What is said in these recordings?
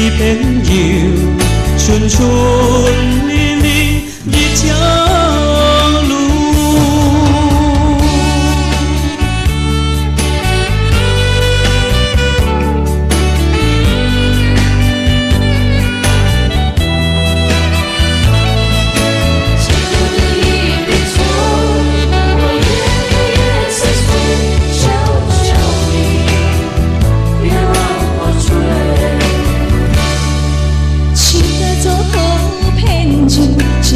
一片柔，顺顺利利日长路。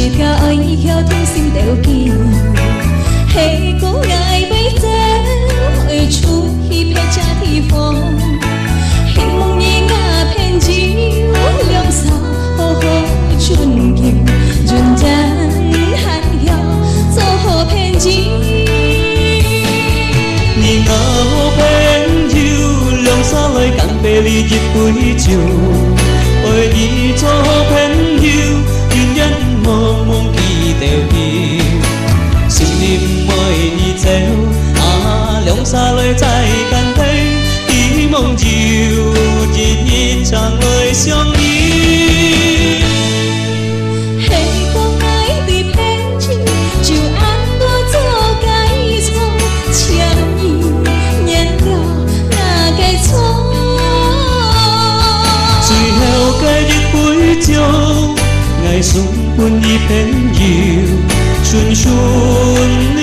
一条爱晓痛心着见，黑姑爱被走，会出一片假地方。希望伊那片柔，两手好好春游，认真含晓做好片柔。你我片柔，两手来干杯你一杯酒，为你做片柔，永远。茫茫记着伊，心里为伊走，两沙泪在干杯，希望就日长来相依。希望爱对偏柔，就按我做该错，请伊念了那该错。最后该一杯酒。爱送阮一片柔，顺顺。